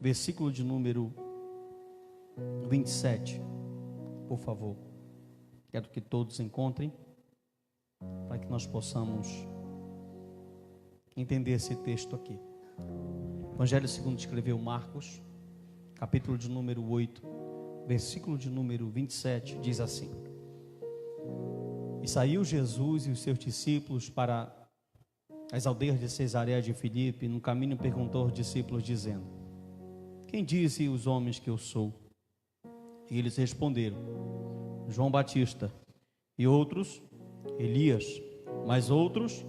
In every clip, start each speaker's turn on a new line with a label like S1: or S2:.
S1: versículo de número 27, por favor. Quero que todos encontrem, para que nós possamos entender esse texto aqui. Evangelho segundo escreveu Marcos, capítulo de número 8, versículo de número 27, diz assim: E saiu Jesus e os seus discípulos para as aldeias de Cesareia de Filipe. No caminho perguntou aos discípulos, dizendo: Quem dizem os homens que eu sou? E eles responderam: João Batista, e outros, Elias, mas outros,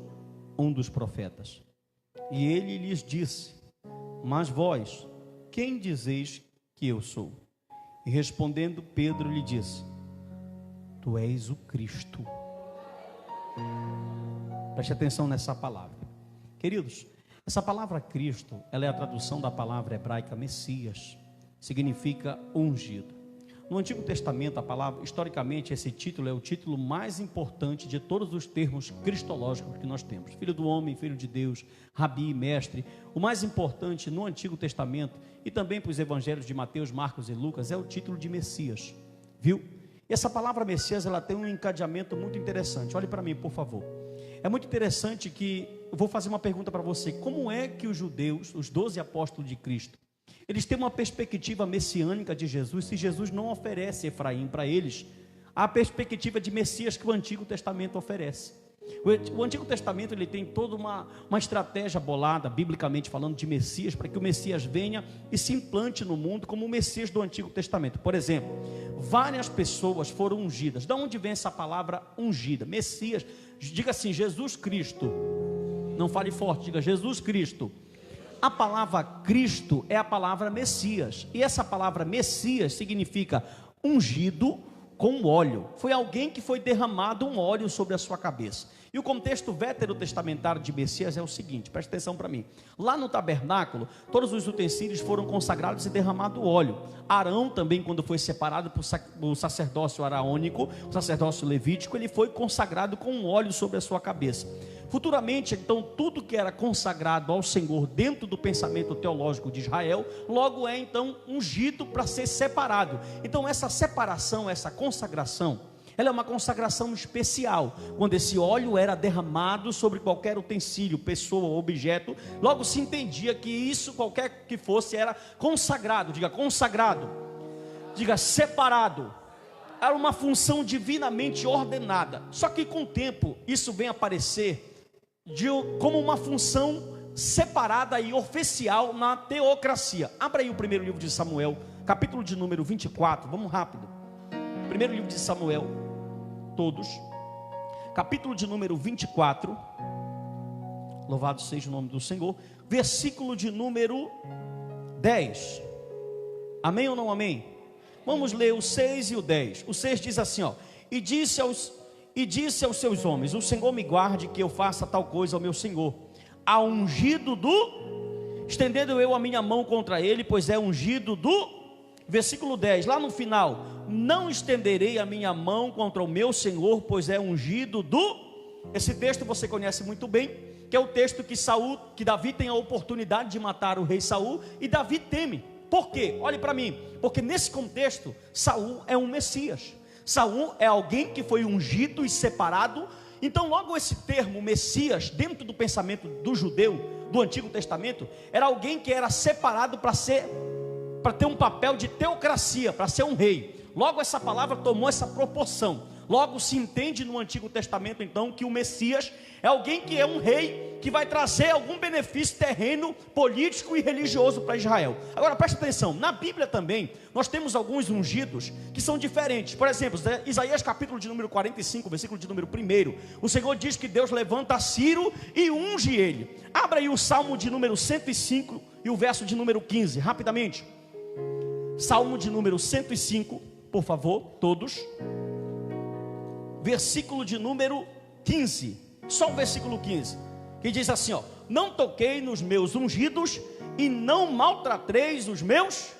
S1: um dos profetas. E ele lhes disse: Mas vós, quem dizeis que eu sou? E respondendo Pedro lhe disse: Tu és o Cristo. Preste atenção nessa palavra, queridos. Essa palavra Cristo, ela é a tradução da palavra hebraica Messias, significa ungido. No Antigo Testamento, a palavra, historicamente, esse título é o título mais importante de todos os termos cristológicos que nós temos. Filho do homem, filho de Deus, rabi, mestre. O mais importante no Antigo Testamento e também para os evangelhos de Mateus, Marcos e Lucas é o título de Messias, viu? E essa palavra Messias, ela tem um encadeamento muito interessante. Olhe para mim, por favor. É muito interessante que eu vou fazer uma pergunta para você. Como é que os judeus, os 12 apóstolos de Cristo, eles têm uma perspectiva messiânica de Jesus, se Jesus não oferece Efraim para eles a perspectiva de Messias que o Antigo Testamento oferece? O Antigo Testamento, ele tem toda uma estratégia bolada, biblicamente falando, de Messias, para que o Messias venha e se implante no mundo como o Messias do Antigo Testamento. Por exemplo, várias pessoas foram ungidas. De onde vem essa palavra ungida? Messias, diga assim, Jesus Cristo. Não fale forte, diga Jesus Cristo. A palavra Cristo é a palavra Messias, e essa palavra Messias significa ungido com óleo. Foi alguém que foi derramado um óleo sobre a sua cabeça. E o contexto veterotestamentário de Messias é o seguinte, preste atenção para mim. Lá no tabernáculo, todos os utensílios foram consagrados e derramado óleo. Arão também, quando foi separado para o sacerdócio araônico, o sacerdócio levítico, ele foi consagrado com óleo sobre a sua cabeça. Futuramente, então, tudo que era consagrado ao Senhor dentro do pensamento teológico de Israel, logo é então ungido para ser separado. Então essa separação, essa consagração, ela é uma consagração especial. Quando esse óleo era derramado sobre qualquer utensílio, pessoa, objeto, logo se entendia que isso, qualquer que fosse, era consagrado. Diga separado. Era uma função divinamente ordenada. Só que com o tempo, isso vem aparecer como uma função separada e oficial na teocracia. Abra aí o primeiro livro de Samuel, capítulo de número 24, vamos rápido. Primeiro livro de Samuel, todos, capítulo de número 24, louvado seja o nome do Senhor, versículo de número 10, amém ou não amém? Vamos ler o 6 e o 10, o 6 diz assim, ó, e disse aos seus homens, o Senhor me guarde que eu faça tal coisa ao meu Senhor, a ungido estendendo eu a minha mão contra ele, pois é ungido versículo 10, lá no final, não estenderei a minha mão contra o meu Senhor, pois é ungido esse texto você conhece muito bem, que é o texto que Davi tem a oportunidade de matar o rei Saul, e Davi teme. Por quê? Olhe para mim, porque nesse contexto, Saul é um Messias, Saul é alguém que foi ungido e separado. Então logo esse termo Messias, dentro do pensamento do judeu, do Antigo Testamento, era alguém que era separado para ter um papel de teocracia, para ser um rei. Logo essa palavra tomou essa proporção. Logo se entende no Antigo Testamento então que o Messias é alguém que é um rei, que vai trazer algum benefício terreno, político e religioso para Israel. Agora preste atenção, na Bíblia também nós temos alguns ungidos que são diferentes. Por exemplo, Isaías capítulo de número 45, versículo de número 1, o Senhor diz que Deus levanta Ciro e unge ele. Abra aí o Salmo de número 105 e o verso de número 15, rapidamente. Salmo de número 105, por favor, todos. Versículo de número 15, só o versículo 15, que diz assim, ó: não toquei nos meus ungidos e não maltrateis os meus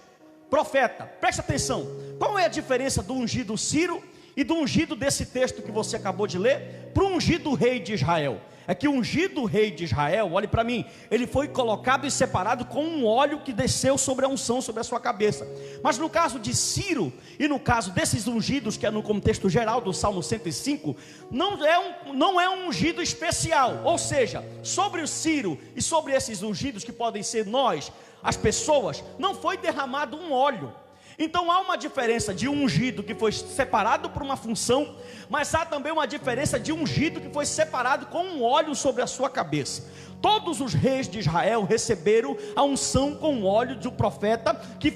S1: profetas. Preste atenção, qual é a diferença do ungido Ciro e do ungido desse texto que você acabou de ler, para o ungido rei de Israel? é que o ungido rei de Israel, olhe para mim, ele foi colocado e separado com um óleo que desceu sobre a unção, sobre a sua cabeça. Mas no caso de Ciro, e no caso desses ungidos, que é no contexto geral do Salmo 105, não é um ungido especial. Ou seja, sobre o Ciro e sobre esses ungidos, que podem ser nós, as pessoas, não foi derramado um óleo. Então há uma diferença de um ungido que foi separado por uma função, mas há também uma diferença de um ungido que foi separado com um óleo sobre a sua cabeça. Todos os reis de Israel receberam a unção com óleo de um profeta, quem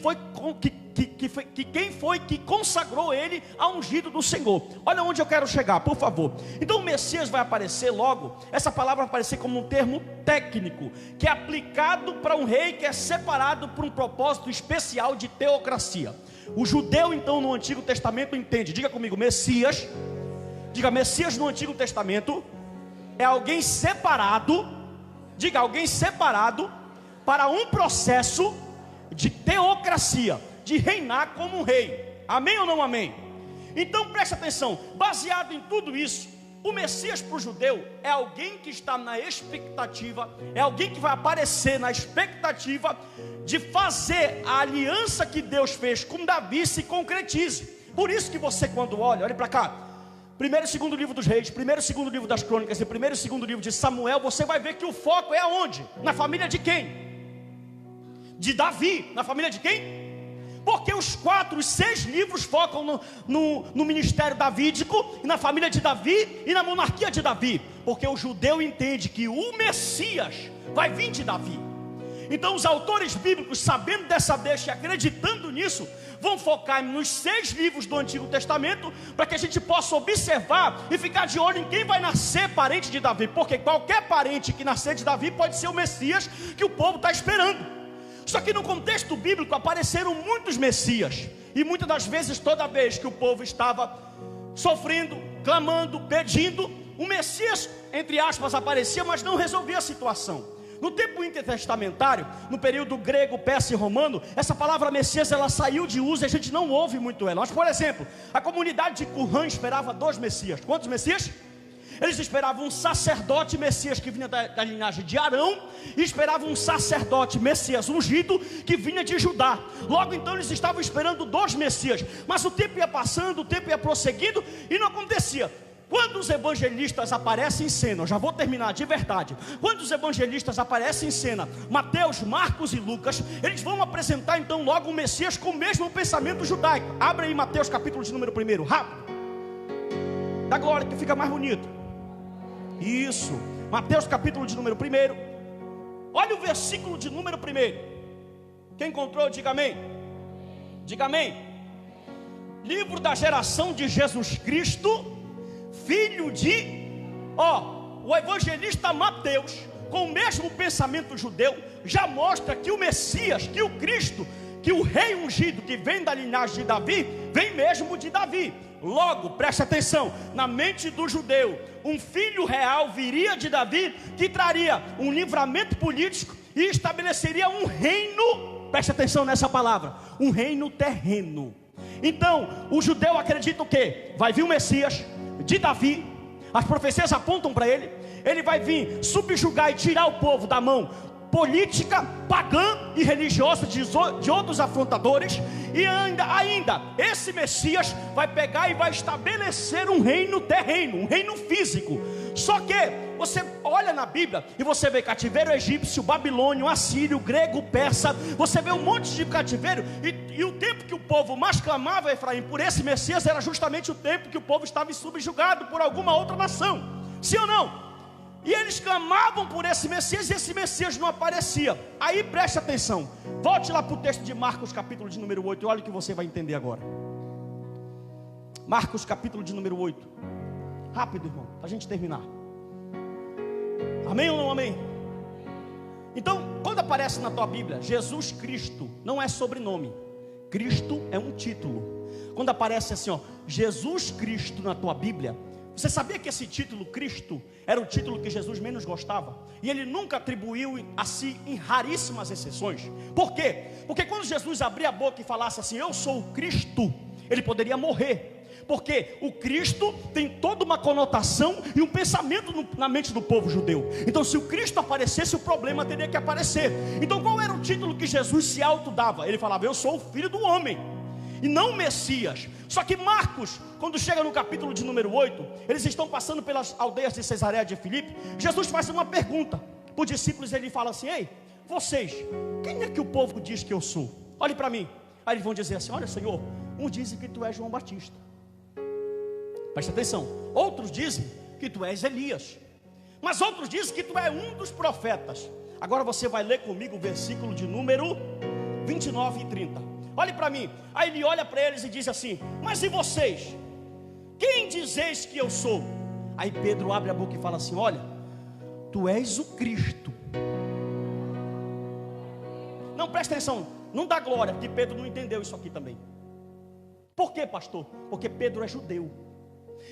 S1: foi que consagrou ele a ungido do Senhor. Olha onde eu quero chegar, por favor. Então o Messias vai aparecer logo, essa palavra vai aparecer como um termo técnico, que é aplicado para um rei que é separado por um propósito especial de teocracia. O judeu então no Antigo Testamento entende, diga comigo, Messias no Antigo Testamento é alguém separado, diga, alguém separado para um processo de teocracia, de reinar como um rei. Amém ou não amém? Então preste atenção, baseado em tudo isso, o Messias para o judeu é alguém que está na expectativa, é alguém que vai aparecer na expectativa de fazer a aliança que Deus fez com Davi se concretize. Por isso que você, quando olhe para cá, primeiro e segundo livro dos reis, primeiro e segundo livro das crônicas e primeiro e segundo livro de Samuel, você vai ver que o foco é aonde? Na família de quem? De Davi. Na família de quem? Porque os 6 livros focam no ministério davídico, e na família de Davi e na monarquia de Davi. Porque o judeu entende que o Messias vai vir de Davi. Então os autores bíblicos, sabendo dessa deixa e acreditando nisso, vão focar nos 6 livros do Antigo Testamento, para que a gente possa observar e ficar de olho em quem vai nascer parente de Davi. Porque qualquer parente que nascer de Davi pode ser o Messias que o povo está esperando. Só que no contexto bíblico apareceram muitos Messias, e muitas das vezes, toda vez que o povo estava sofrendo, clamando, pedindo, o Messias, entre aspas, aparecia, mas não resolvia a situação. No tempo intertestamentário, no período grego, persa e romano, essa palavra Messias, ela saiu de uso e a gente não ouve muito ela. Mas, por exemplo, a comunidade de Qumran esperava 2 Messias. Quantos Messias? Eles esperavam um sacerdote Messias que vinha da linhagem de Arão, e esperavam um sacerdote Messias ungido que vinha de Judá. Logo então eles estavam esperando 2 Messias, mas o tempo ia passando, o tempo ia prosseguindo e não acontecia. Quando os evangelistas aparecem em cena, eu já vou terminar de verdade. Quando os evangelistas aparecem em cena, Mateus, Marcos e Lucas, eles vão apresentar então logo o Messias com o mesmo pensamento judaico. Abre aí Mateus capítulo de número 1, rápido. Dá glória que fica mais bonito. Isso, Mateus capítulo de número 1. Olha o versículo de número 1. Quem encontrou, diga amém. Diga amém. Livro da geração de Jesus Cristo, filho de... o evangelista Mateus, com o mesmo pensamento judeu, já mostra que o Messias, que o Cristo, que o rei ungido que vem da linhagem de Davi, vem mesmo de Davi. Logo, preste atenção, na mente do judeu, um filho real viria de Davi, que traria um livramento político e estabeleceria um reino, preste atenção nessa palavra, um reino terreno. Então, o judeu acredita o quê? Vai vir o Messias de Davi, as profecias apontam para ele, ele vai vir subjugar e tirar o povo da mão política, pagã e religiosa de outros afrontadores, e ainda esse Messias vai pegar e vai estabelecer um reino terreno, um reino físico. Só que você olha na Bíblia e você vê cativeiro egípcio, babilônio, assírio, grego, persa, você vê um monte de cativeiro, e o tempo que o povo mais clamava, Efraim, por esse Messias, era justamente o tempo que o povo estava subjugado por alguma outra nação. Sim ou não? E eles clamavam por esse Messias, e esse Messias não aparecia. Aí preste atenção, volte lá para o texto de Marcos capítulo de número 8, e olha o que você vai entender agora. Marcos capítulo de número 8. Rápido, irmão, para a gente terminar. Amém ou não amém? Então, quando aparece na tua Bíblia Jesus Cristo, não é sobrenome, Cristo é um título. Quando aparece assim, Jesus Cristo na tua Bíblia, você sabia que esse título Cristo era o título que Jesus menos gostava? E ele nunca atribuiu a si, em raríssimas exceções. Por quê? Porque quando Jesus abria a boca e falasse assim, eu sou o Cristo, ele poderia morrer. Porque o Cristo tem toda uma conotação e um pensamento na mente do povo judeu. Então se o Cristo aparecesse, o problema teria que aparecer. Então qual era o título que Jesus se autodava? Ele falava: eu sou o filho do homem, e não o Messias. Só que Marcos, quando chega no capítulo de número 8, eles estão passando pelas aldeias de Cesareia de Filipe. Jesus faz uma pergunta para os discípulos, ele fala assim: ei, vocês, quem é que o povo diz que eu sou? Olhe para mim. Aí eles vão dizer assim: olha, Senhor, uns dizem que tu és João Batista. Preste atenção. Outros dizem que tu és Elias, mas outros dizem que tu é um dos profetas. Agora você vai ler comigo o versículo de número 29 e 30. Olhe para mim. Aí ele olha para eles e diz assim: mas e vocês? Quem dizeis que eu sou? Aí Pedro abre a boca e fala assim: olha, tu és o Cristo. Não, presta atenção, não dá glória, porque Pedro não entendeu isso aqui também. Por quê, pastor? Porque Pedro é judeu,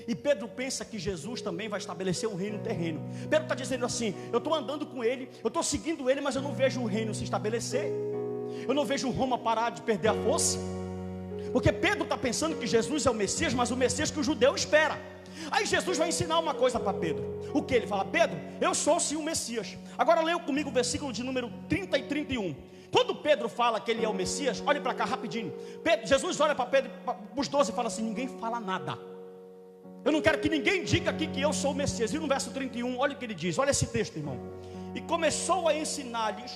S1: e Pedro pensa que Jesus também vai estabelecer um reino terreno. Pedro está dizendo assim: eu estou andando com ele, eu estou seguindo ele, mas eu não vejo o reino se estabelecer, eu não vejo Roma parar de perder a força. Porque Pedro está pensando que Jesus é o Messias, mas o Messias que o judeu espera. Aí Jesus vai ensinar uma coisa para Pedro. O que? Ele fala: Pedro, eu sou sim o Messias. Agora leia comigo o versículo de número 30 e 31. Quando Pedro fala que ele é o Messias, olhe para cá rapidinho. Jesus olha para Pedro, para os 12 e fala assim: ninguém fala nada. Eu não quero que ninguém diga aqui que eu sou o Messias. E no verso 31, olha o que ele diz. Olha esse texto, irmão. E começou a ensinar-lhes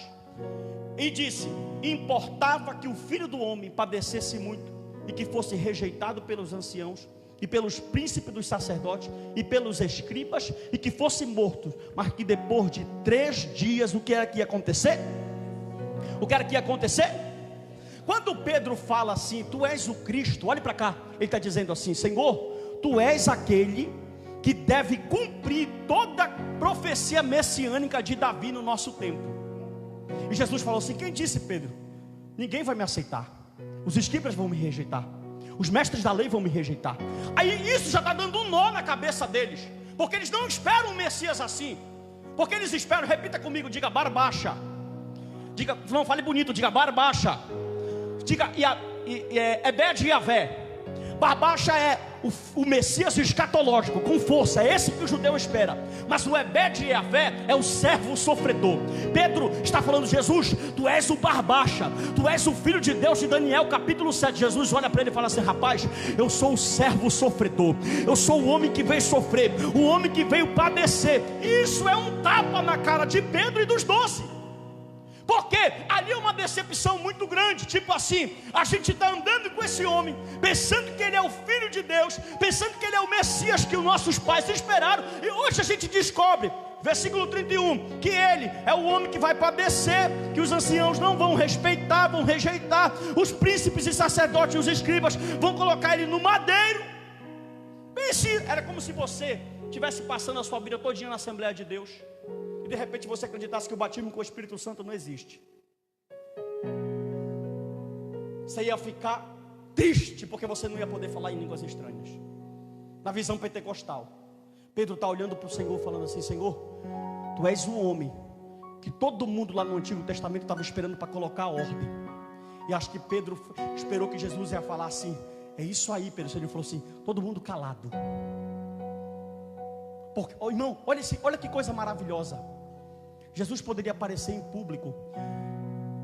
S1: e disse: importava que o Filho do Homem padecesse muito, e que fosse rejeitado pelos anciãos e pelos príncipes dos sacerdotes e pelos escribas, e que fosse morto, mas que depois de 3 dias, o que era que ia acontecer? O que era que ia acontecer? Quando Pedro fala assim: tu és o Cristo, olhe para cá, ele está dizendo assim: Senhor, tu és aquele que deve cumprir toda a profecia messiânica de Davi no nosso tempo. E Jesus falou assim: quem disse, Pedro? Ninguém vai me aceitar, os escribas vão me rejeitar, os mestres da lei vão me rejeitar. Aí isso já está dando um nó na cabeça deles, porque eles não esperam um Messias assim. Porque eles esperam, repita comigo, diga Barbaxa. Diga, não fale bonito, diga Barbaxa. Diga Ebed Yavé. Barbaxa é o Messias escatológico, com força, é esse que o judeu espera. Mas o Ebed Yavé é o servo sofredor. Pedro está falando: Jesus, tu és o Barbaxa, tu és o Filho de Deus. De Daniel capítulo 7, Jesus olha para ele e fala assim: rapaz, eu sou o servo sofredor, eu sou o homem que veio sofrer, o homem que veio padecer. Isso é um tapa na cara de Pedro e dos 12. Porque ali é uma decepção muito grande. Tipo assim, a gente está andando com esse homem, pensando que ele é o Filho de Deus, pensando que ele é o Messias que os nossos pais esperaram, e hoje a gente descobre, versículo 31, que ele é o homem que vai padecer, que os anciãos não vão respeitar, vão rejeitar, os príncipes e sacerdotes e os escribas vão colocar ele no madeiro. Pense, era como se você estivesse passando a sua vida todinha na Assembleia de Deus, de repente você acreditasse que o batismo com o Espírito Santo não existe. Você ia ficar triste, porque você não ia poder falar em línguas estranhas. Na visão pentecostal, Pedro está olhando para o Senhor, falando assim: Senhor, tu és um homem que todo mundo lá no Antigo Testamento estava esperando para colocar a ordem. E acho que Pedro esperou que Jesus ia falar assim: é isso aí, Pedro. Ele falou assim: todo mundo calado. Porque, oh, irmão, olha que coisa maravilhosa. Jesus poderia aparecer em público.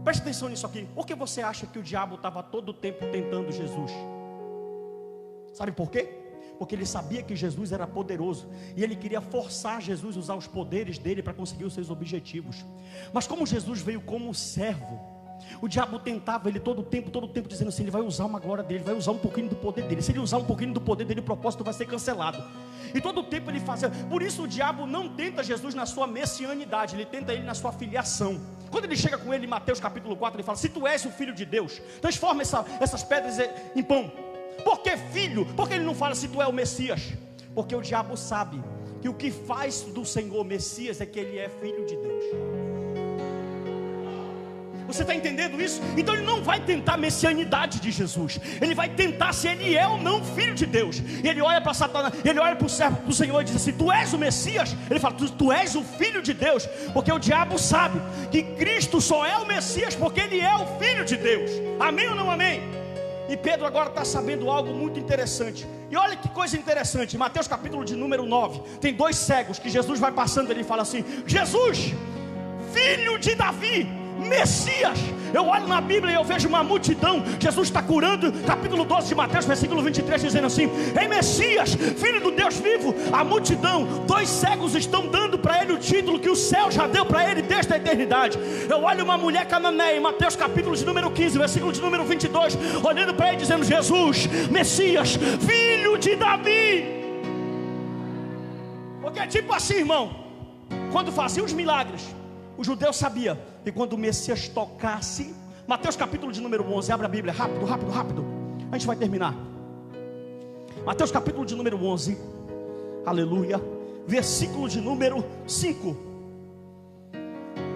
S1: Preste atenção nisso aqui. Por que você acha que o diabo estava todo o tempo tentando Jesus? Sabe por quê? Porque ele sabia que Jesus era poderoso, e ele queria forçar Jesus a usar os poderes dele para conseguir os seus objetivos. Mas como Jesus veio como servo, o diabo tentava ele todo o tempo dizendo assim: ele vai usar uma glória dele, vai usar um pouquinho do poder dele. Se ele usar um pouquinho do poder dele, o propósito vai ser cancelado. E todo o tempo ele fazia. Por isso o diabo não tenta Jesus na sua messianidade, ele tenta ele na sua filiação. Quando ele chega com ele em Mateus capítulo 4, ele fala: se tu és o Filho de Deus, transforma essas pedras em pão. Por que filho? Porque ele não fala se tu é o Messias. Porque o diabo sabe que o que faz do Senhor Messias é que ele é Filho de Deus. Você está entendendo isso? Então ele não vai tentar a messianidade de Jesus, ele vai tentar se ele é ou não Filho de Deus. E ele olha para Satanás, ele olha para o servo do Senhor e diz assim: tu és o Messias? Ele fala: tu és o Filho de Deus. Porque o diabo sabe que Cristo só é o Messias porque ele é o Filho de Deus. Amém ou não amém? E Pedro agora está sabendo algo muito interessante. E olha que coisa interessante, em Mateus capítulo de número 9, tem 2 cegos que Jesus vai passando, ele fala assim: Jesus, filho de Davi, Messias. Eu olho na Bíblia e eu vejo uma multidão. Jesus está curando, capítulo 12 de Mateus, versículo 23, dizendo assim: Ei Messias, filho do Deus vivo. A multidão, 2 cegos estão dando para ele o título que o céu já deu para ele desde a eternidade. Eu olho uma mulher cananeia, em Mateus capítulo de número 15, versículo de número 22, olhando para ele dizendo: Jesus, Messias, filho de Davi. Porque tipo assim, irmão, quando fazia os milagres, o judeu sabia que quando o Messias tocasse, Mateus capítulo de número 11, abre a Bíblia, rápido, rápido, rápido, a gente vai terminar. Mateus capítulo de número 11, aleluia, versículo de número 5.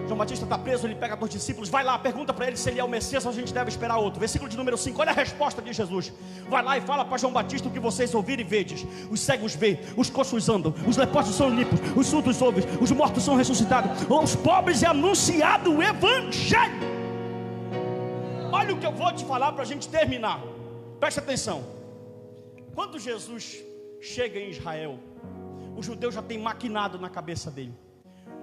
S1: João Batista está preso, ele pega 2 discípulos, vai lá, pergunta para ele se ele é o Messias ou a gente deve esperar outro. Versículo de número 5, olha a resposta de Jesus. Vai lá e fala para João Batista o que vocês ouvirem e vedes: os cegos veem, os coxos andam, os leprosos são limpos, os surdos ouvem, os mortos são ressuscitados, aos pobres é anunciado o Evangelho. Olha o que eu vou te falar para a gente terminar, presta atenção. Quando Jesus chega em Israel, o judeu já tem maquinado na cabeça dele.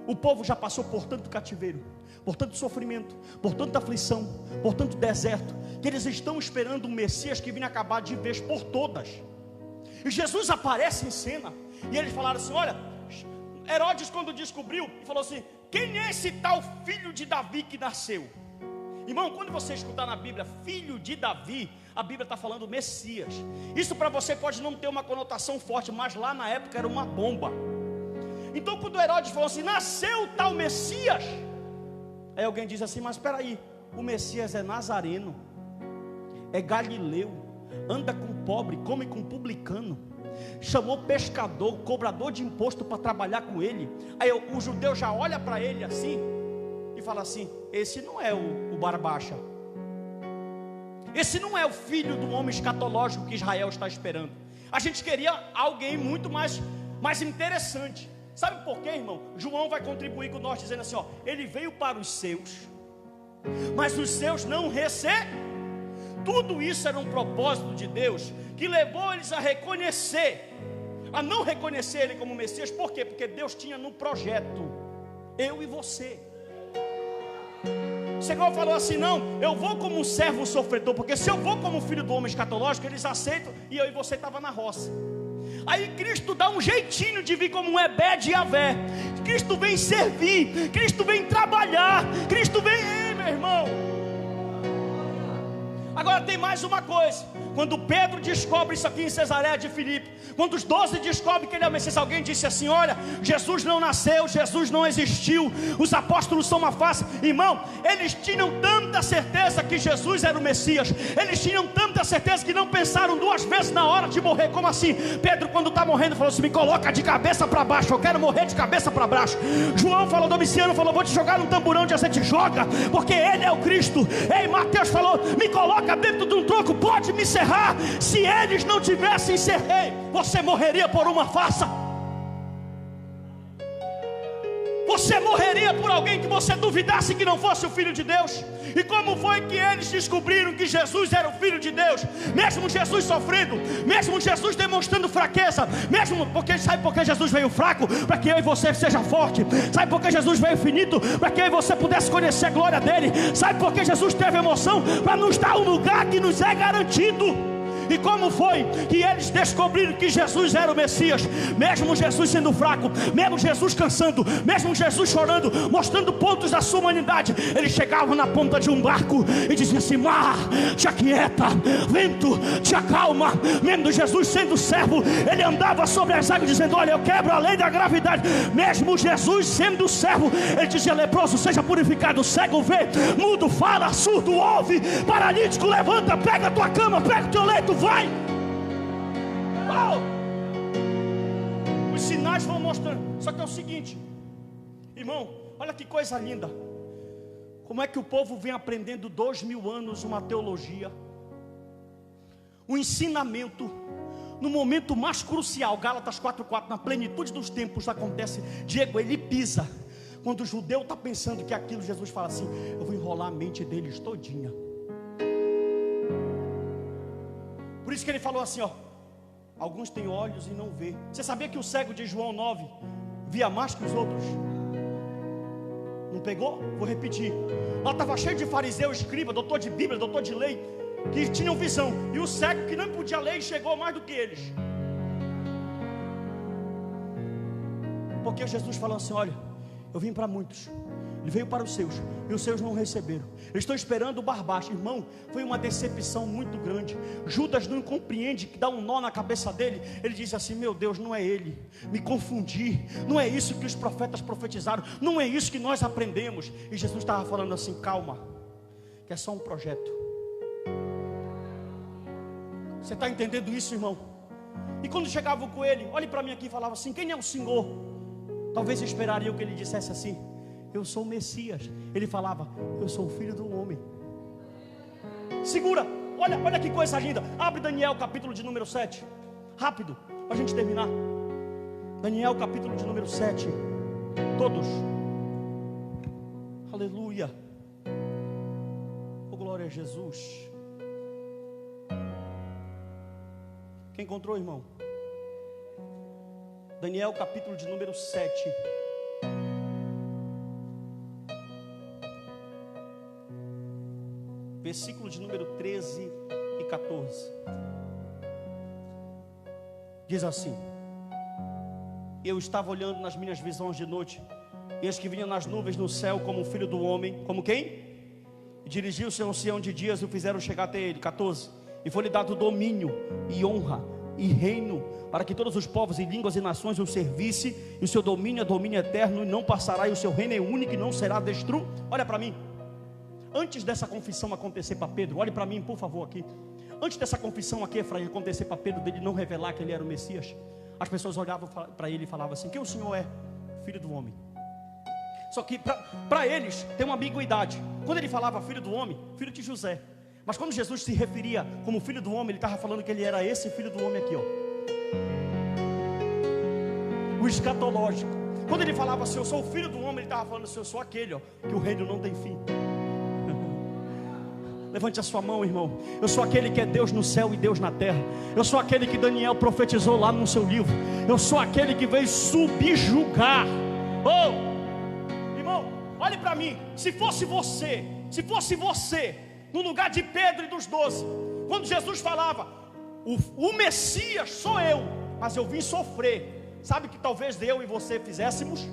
S1: O povo já passou por tanto cativeiro, por tanto sofrimento, por tanta aflição, por tanto deserto, que eles estão esperando um Messias que vinha acabar de vez por todas. E Jesus aparece em cena, e eles falaram assim: olha, Herodes quando descobriu, falou assim: quem é esse tal filho de Davi que nasceu? Irmão, quando você escutar na Bíblia filho de Davi, a Bíblia está falando Messias. Isso para você pode não ter uma conotação forte, mas lá na época era uma bomba. Então quando Herodes falou assim: nasceu o tal Messias, aí alguém diz assim: mas espera aí, o Messias é nazareno, é galileu, anda com pobre, come com publicano, chamou pescador, cobrador de imposto para trabalhar com ele. Aí o judeu já olha para ele assim e fala assim: esse não é o Barbacha, esse não é o filho do homem escatológico que Israel está esperando. A gente queria alguém muito mais interessante. Sabe por quê, irmão? João vai contribuir com nós dizendo assim, ó: ele veio para os seus, mas os seus não receberam. Tudo isso era um propósito de Deus, que levou eles a reconhecer, a não reconhecer ele como Messias. Por quê? Porque Deus tinha no projeto eu e você. O Senhor falou assim: não, eu vou como um servo sofredor, porque se eu vou como filho do homem escatológico, eles aceitam, e eu e você estava na roça. Aí Cristo dá um jeitinho de vir como um Ebed e Avé. Cristo vem servir, Cristo vem trabalhar, Cristo vem, ei, meu irmão. Agora tem mais uma coisa. Quando Pedro descobre isso aqui em Cesareia de Filipe, quando os 12 descobrem que ele é o Messias, alguém disse assim: olha, Jesus não nasceu, Jesus não existiu, os apóstolos são uma farsa. Irmão, eles tinham tanta certeza que Jesus era o Messias, eles tinham tanta certeza que não pensaram 2 vezes na hora de morrer. Como assim? Pedro, quando está morrendo, falou assim: me coloca de cabeça para baixo, eu quero morrer de cabeça para baixo. João falou, Domiciano falou: vou te jogar num tamborão de azeite, joga, porque ele é o Cristo. Ei, Mateus falou: me coloca dentro de um tronco, pode me serrar. Se eles não tivessem serrei, você morreria por uma farsa. Você morreria por alguém que você duvidasse que não fosse o Filho de Deus. E como foi que eles descobriram que Jesus era o Filho de Deus? Mesmo Jesus sofrendo, mesmo Jesus demonstrando fraqueza, mesmo porque, sabe por que Jesus veio fraco? Para que eu e você seja forte. Sabe por que Jesus veio finito? Para que eu e você pudesse conhecer a glória dele. Sabe por que Jesus teve emoção? Para nos dar um lugar que nos é garantido. E como foi que eles descobriram que Jesus era o Messias? Mesmo Jesus sendo fraco, mesmo Jesus cansando, mesmo Jesus chorando, mostrando pontos da sua humanidade, eles chegavam na ponta de um barco e diziam assim: mar, te aquieta, vento, te acalma. Mesmo Jesus sendo servo, ele andava sobre as águas dizendo: olha, eu quebro a lei da gravidade. Mesmo Jesus sendo servo, ele dizia: leproso, seja purificado, cego vê, mudo fala, surdo ouve, paralítico levanta, pega a tua cama, pega o teu leito, vai. Oh! Os sinais vão mostrando. Só que é o seguinte, irmão, olha que coisa linda. Como é que o povo vem aprendendo 2000 anos uma teologia, um ensinamento, no momento mais crucial. Gálatas 4:4, na plenitude dos tempos acontece. Diego, ele pisa. Quando o judeu está pensando que aquilo, Jesus fala assim: eu vou enrolar a mente deles todinha. isso que ele falou assim, ó: alguns têm olhos e não vê. Você sabia que o cego de João 9 via mais que os outros? Não pegou? Vou repetir. Lá estava cheio de fariseu, escriba, doutor de Bíblia, doutor de lei, que tinham visão. E o cego que não podia ler chegou mais do que eles. Porque Jesus falou assim: olha, eu vim para muitos, ele veio para os seus, e os seus não receberam. Eu estou esperando o Barbacha. Irmão, foi uma decepção muito grande. Judas não compreende, que dá um nó na cabeça dele. Ele diz assim: meu Deus, não é ele, me confundi. Não é isso que os profetas profetizaram, não é isso que nós aprendemos. E Jesus estava falando assim: calma, que é só um projeto. Você está entendendo isso, irmão? E quando chegavam com ele, olhe para mim aqui e falava assim: quem é o Senhor? Talvez esperaria que ele dissesse assim: eu sou o Messias. Ele falava: eu sou o Filho do Homem. Segura, olha que coisa linda. Abre Daniel capítulo de número 7. Rápido, para a gente terminar. Daniel capítulo de número 7. Todos. Aleluia. Oh, glória a Jesus. Quem encontrou, irmão? Daniel capítulo de número 7. Versículo de número 13 e 14. Diz assim: eu estava olhando nas minhas visões de noite, e eis que vinha nas nuvens no céu como o Filho do Homem. Como quem? E dirigiu-se a um ancião de dias e o fizeram chegar até ele. 14. E foi-lhe dado domínio e honra e reino, para que todos os povos e línguas e nações o servissem. E o seu domínio é domínio eterno, e não passará, e o seu reino é único e não será destruído. Olha para mim. Antes dessa confissão acontecer para Pedro, olhe para mim por favor aqui. Antes dessa confissão aqui, Efraim, acontecer para Pedro, dele não revelar que ele era o Messias, as pessoas olhavam para ele e falavam assim: quem o Senhor é? Filho do homem. Só que para eles tem uma ambiguidade. Quando ele falava filho do homem, filho de José. Mas quando Jesus se referia como filho do homem, ele estava falando que ele era esse filho do homem aqui, ó, o escatológico. Quando ele falava assim: eu sou o filho do homem, ele estava falando assim: eu sou aquele, ó, que o reino não tem fim. Levante a sua mão, irmão. Eu sou aquele que é Deus no céu e Deus na terra. Eu sou aquele que Daniel profetizou lá no seu livro. Eu sou aquele que veio subjugar. Oh, irmão, olhe para mim. Se fosse você no lugar de Pedro e dos 12, quando Jesus falava: o Messias sou eu, mas eu vim sofrer, sabe o que talvez eu e você fizéssemos?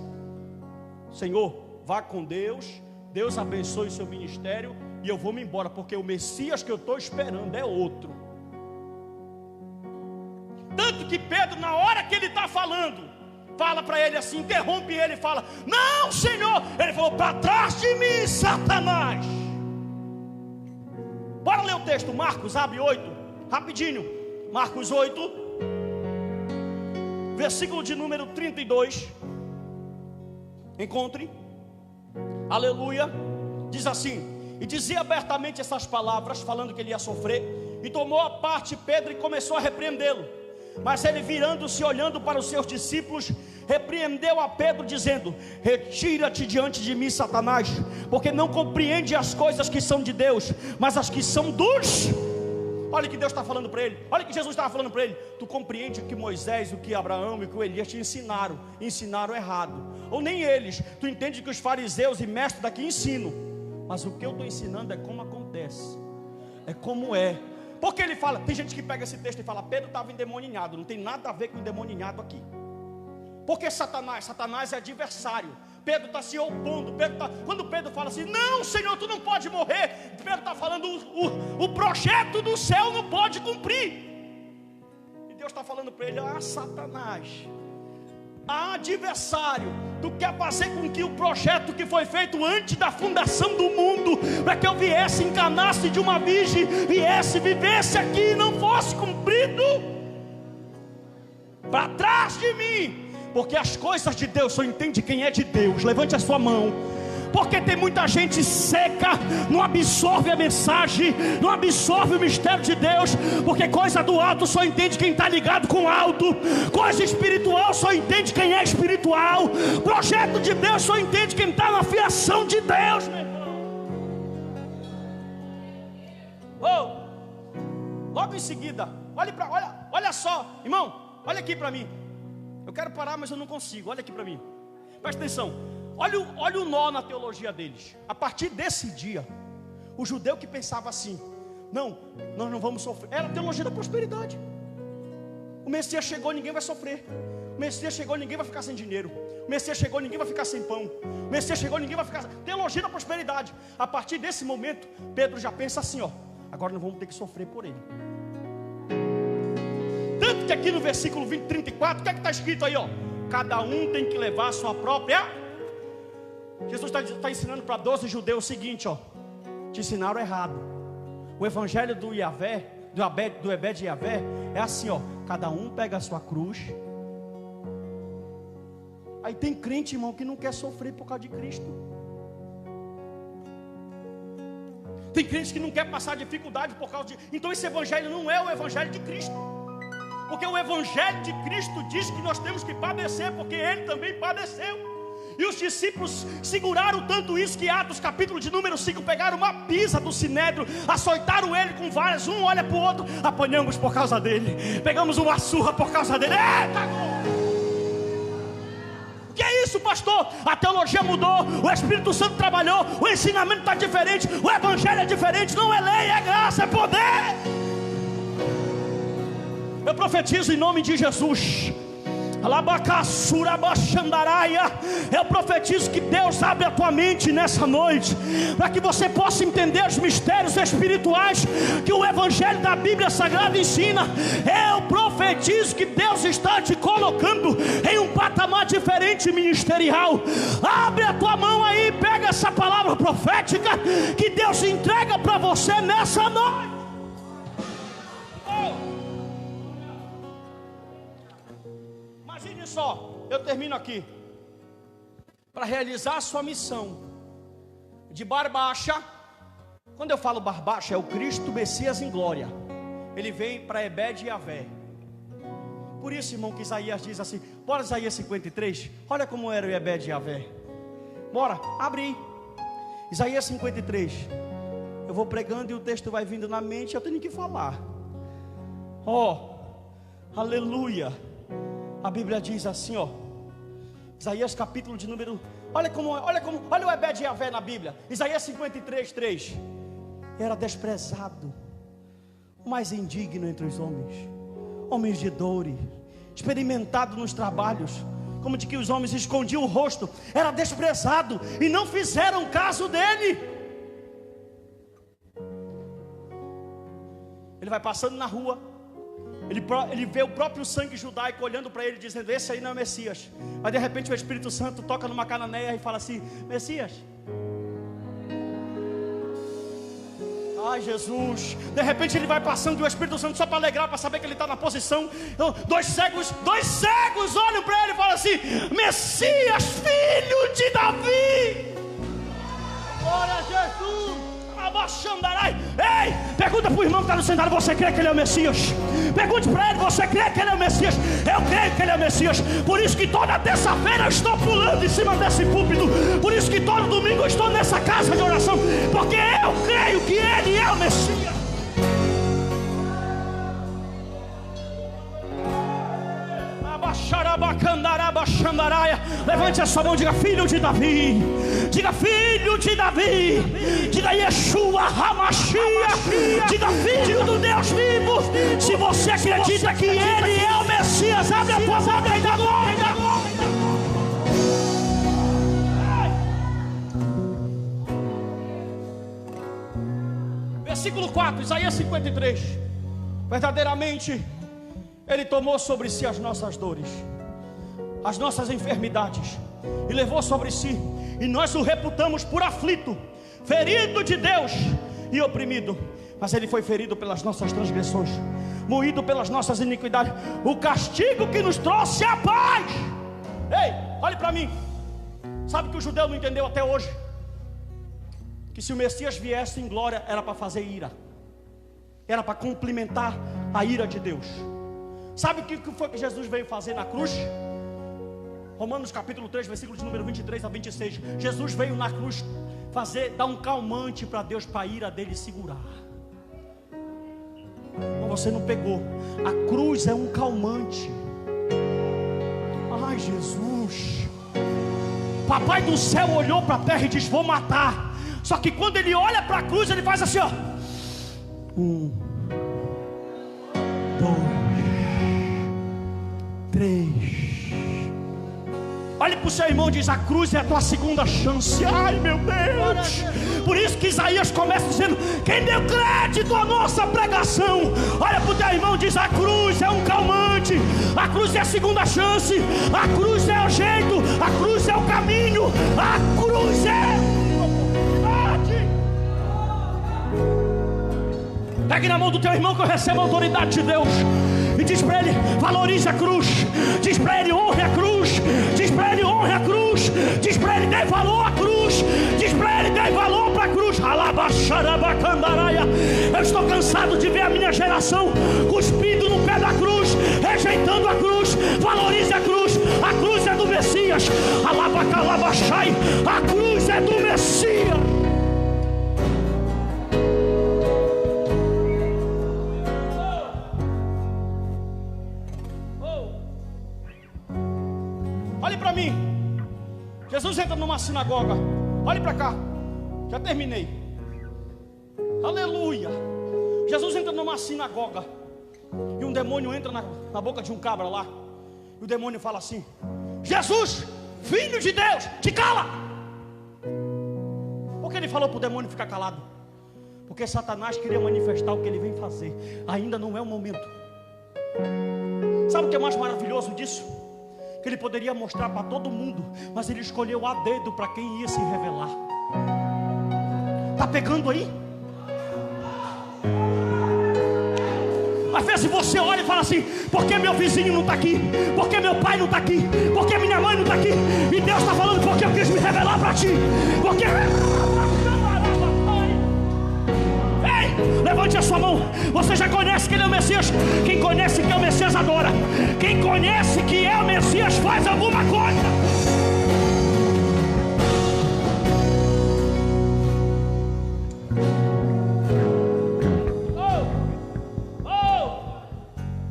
S1: Senhor, vá com Deus, Deus abençoe o seu ministério, e eu vou me embora, porque o Messias que eu estou esperando é outro. Tanto que Pedro, na hora que ele está falando, fala para ele assim, interrompe ele e fala: não, Senhor. Ele falou: para trás de mim, Satanás. Bora ler o texto, Marcos, abre 8, rapidinho. Marcos 8, versículo de número 32. Encontre. Aleluia. Diz assim: e dizia abertamente essas palavras, falando que ele ia sofrer, e tomou a parte Pedro e começou a repreendê-lo. Mas ele, virando-se, olhando para os seus discípulos, repreendeu a Pedro, dizendo: retira-te diante de mim, Satanás, porque não compreende as coisas que são de Deus, mas as que são dos... Olha o que Deus está falando para ele. Olha o que Jesus estava falando para ele. Tu compreende o que Moisés, o que Abraão e o que o Elias te ensinaram errado. Ou nem eles. Tu entende que os fariseus e mestres daqui ensinam, mas o que eu estou ensinando é como acontece, é como é. Porque ele fala, tem gente que pega esse texto e fala: Pedro estava endemoninhado. Não tem nada a ver com endemoninhado aqui. Porque Satanás é adversário. Pedro está se opondo. Quando Pedro fala assim: não, Senhor, tu não pode morrer, Pedro está falando: o projeto do céu não pode cumprir. E Deus está falando para ele: ah, Satanás, adversário, tu quer fazer com que o projeto que foi feito antes da fundação do mundo, para que eu viesse, encanasse de uma virgem, viesse, vivesse aqui e não fosse cumprido, para trás de mim. Porque as coisas de Deus só entende quem é de Deus. Levante a sua mão. Porque tem muita gente seca, não absorve a mensagem, não absorve o mistério de Deus. Porque coisa do alto só entende quem está ligado com o alto. Coisa espiritual só entende quem é espiritual. Projeto de Deus só entende quem está na fiação de Deus, meu irmão. Logo em seguida, olha só, irmão, olha aqui para mim. Eu quero parar, mas eu não consigo. Olha aqui para mim. Presta atenção. Olha o nó na teologia deles. A partir desse dia, o judeu que pensava assim: não, nós não vamos sofrer. Era a teologia da prosperidade. O Messias chegou, ninguém vai sofrer. O Messias chegou, ninguém vai ficar sem dinheiro. O Messias chegou, ninguém vai ficar sem pão. O Messias chegou, ninguém vai ficar... Teologia da prosperidade. A partir desse momento, Pedro já pensa assim, ó: agora não vamos ter que sofrer por ele. Tanto que aqui no versículo 34, o que é que está escrito aí, ó? Cada um tem que levar a sua própria... Jesus está ensinando para 12 judeus o seguinte, ó: te ensinaram errado. O evangelho do Yavé, do Ebed Yavé, é assim, ó: cada um pega a sua cruz. Aí tem crente, irmão, que não quer sofrer por causa de Cristo. Tem crente que não quer passar dificuldade por causa de... Então esse evangelho não é o evangelho de Cristo. Porque o evangelho de Cristo diz que nós temos que padecer, porque Ele também padeceu. E os discípulos seguraram tanto isso que Atos capítulo de número 5 pegaram uma pisa do sinédrio, açoitaram ele com varas, um olha para o outro. Apanhamos por causa dele, pegamos uma surra por causa dele. Eita! Que é isso, pastor? A teologia mudou, o Espírito Santo trabalhou, o ensinamento está diferente, o evangelho é diferente. Não é lei, é graça, é poder. Eu profetizo em nome de Jesus. Eu profetizo que Deus abre a tua mente nessa noite, para que você possa entender os mistérios espirituais que o evangelho da Bíblia Sagrada ensina. Eu profetizo que Deus está te colocando em um patamar diferente ministerial. Abre a tua mão aí, pega essa palavra profética que Deus entrega para você nessa noite. Imagine só, eu termino aqui. Para realizar a sua missão de Barbacha. Quando eu falo Barbacha, é o Cristo Messias em glória. Ele vem para Ebed Yavé. Por isso, irmão, que Isaías diz assim. Bora Isaías 53. Olha como era o Ebed Yavé. Bora, abre aí. Isaías 53. Eu vou pregando e o texto vai vindo na mente, eu tenho que falar. Aleluia. A Bíblia diz assim, ó. Isaías capítulo de número... Olha o Ebed Yavé na Bíblia. Isaías 53, 3. Era desprezado, o mais indigno entre os homens, homens de dores, experimentado nos trabalhos, como de que os homens escondiam o rosto. Era desprezado e não fizeram caso dele. Ele vai passando na rua, ele vê o próprio sangue judaico olhando para ele, dizendo: esse aí não é o Messias. Mas de repente o Espírito Santo toca numa cananeia e fala assim: Messias. Ai, Jesus. De repente ele vai passando e o Espírito Santo, só para alegrar, para saber que ele está na posição. Então, dois cegos olham para ele e falam assim: Messias, filho de Davi. Glória a Jesus. Ei, pergunta para o irmão que está no cenário: você crê que ele é o Messias? Pergunte para ele: você crê que ele é o Messias? Eu creio que ele é o Messias. Por isso que toda terça-feira eu estou pulando em cima desse púlpito. Por isso que todo domingo eu estou nessa casa de oração, porque eu creio que ele é o Messias. Levante a sua mão, diga: filho de Davi. Diga: filho de Davi. Diga: Yeshua HaMashiach. Diga: filho do Deus vivo. Se você acredita que ele é o Messias, abre a tua boca e dá glória. Versículo 4, Isaías 53. Verdadeiramente ele tomou sobre si as nossas dores, as nossas enfermidades, e levou sobre si, e nós o reputamos por aflito, ferido de Deus e oprimido. Mas ele foi ferido pelas nossas transgressões, moído pelas nossas iniquidades. O castigo que nos trouxe a paz. Ei, olhe para mim. Sabe que o judeu não entendeu até hoje? Que se o Messias viesse em glória, era para fazer ira, era para complementar a ira de Deus. Sabe o que foi que Jesus veio fazer na cruz? Romanos capítulo 3, versículo de número 23 a 26. Jesus veio na cruz dar um calmante para Deus, para a ira dele segurar. Você não pegou. A cruz é um calmante. Ai, Jesus. Papai do céu olhou para a terra e disse: vou matar. Só que quando ele olha para a cruz, ele faz assim, ó. 1, 2, 3. Olhe para o seu irmão e diz: a cruz é a tua segunda chance. Ai, meu Deus. Por isso que Isaías começa dizendo: quem deu crédito à nossa pregação? Olha para o teu irmão e diz: a cruz é um calmante. A cruz é a segunda chance. A cruz é o jeito. A cruz é o caminho. A cruz é oportunidade. Pegue na mão do teu irmão que eu recebo a autoridade de Deus. E diz para ele: valorize a cruz. Diz para ele: honre a cruz. Diz para ele: honre a cruz. Diz para ele: dê valor à cruz. Diz para ele: dê valor para a cruz. Eu estou cansado de ver a minha geração cuspindo no pé da cruz, rejeitando a cruz. Valorize a cruz. A cruz é do Messias. A cruz é do Messias. Olhe para mim. Jesus entra numa sinagoga. Olhe para cá. Já terminei. Aleluia. Jesus entra numa sinagoga. E um demônio entra na boca de um cabra lá. E o demônio fala assim: Jesus, filho de Deus, te cala. Por que ele falou para o demônio ficar calado? Porque Satanás queria manifestar o que ele vem fazer. Ainda não é o momento. Sabe o que é mais maravilhoso disso? Que ele poderia mostrar para todo mundo, mas ele escolheu a dedo para quem ia se revelar. Está pegando aí? Às vezes você olha e fala assim: por que meu vizinho não está aqui? Por que meu pai não está aqui? Por que minha mãe não está aqui? E Deus está falando: porque eu quis me revelar para ti. Porque... Ei, levante a sua mão. Você já conhece que ele é o Messias? Quem conhece que é o Messias adora. Quem conhece que é o Messias faz alguma coisa.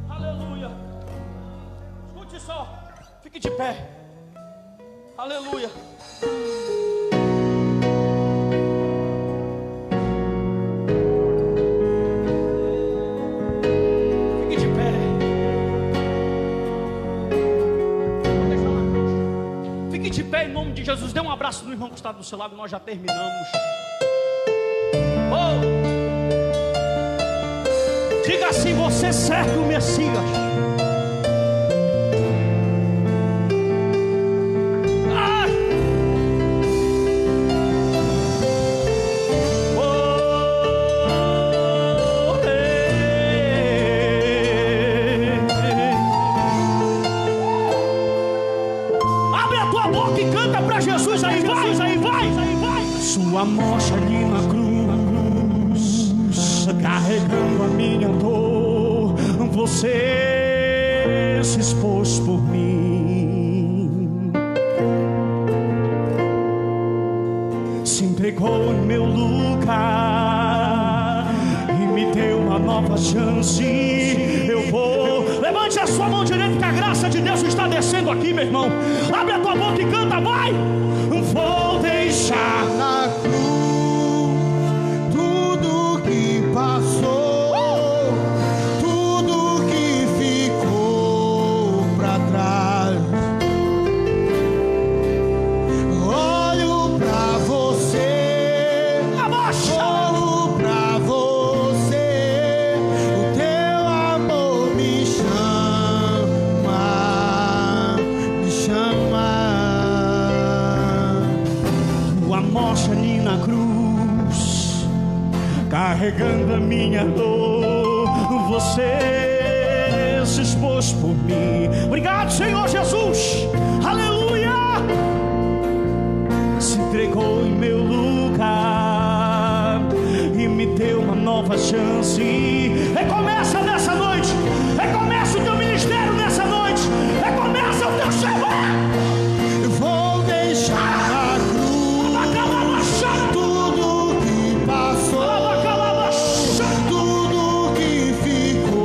S1: Aleluia. Escute só. Fique de pé. Aleluia. Em nome de Jesus, dê um abraço no irmão que está do seu lado. Nós já terminamos. Oh! Diga assim: você serve o Messias. Ah! Oh! Abre a tua boca e canta para Jesus aí, vai, aí vai, aí vai. Sua morte ali na cruz, carregando a minha dor, você se expôs por mim, se entregou em meu lugar e me deu uma nova chance. Eu vou. Levante a sua mão direita, que a graça de Deus está descendo aqui, meu irmão. Abre a tua boca e canta, vai. Vou deixar
S2: na cruz tudo que passou, tudo que ficou pra trás. Olho pra você, olho pra você, o teu amor me chama, me chama.
S1: Tua morte ali na cruz, carregando a minha dor, você se expôs por mim. Obrigado, Senhor Jesus. Aleluia. Se entregou em meu lugar e me deu uma nova chance. Recomeça nessa noite. Recomeça o teu ministério nessa noite. Recomeça o teu chamado.
S2: Eu vou deixar na cruz tudo que passou, tudo que ficou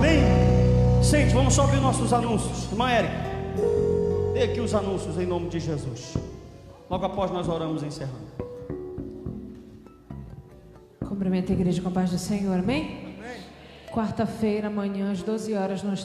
S1: Amém? Sente, vamos só ouvir nossos anúncios. Irmã Érica, dê aqui os anúncios em nome de Jesus. Logo após nós oramos encerrando.
S3: Cumprimento a igreja com a paz do Senhor, amém? Quarta-feira, amanhã, às 12 horas, nós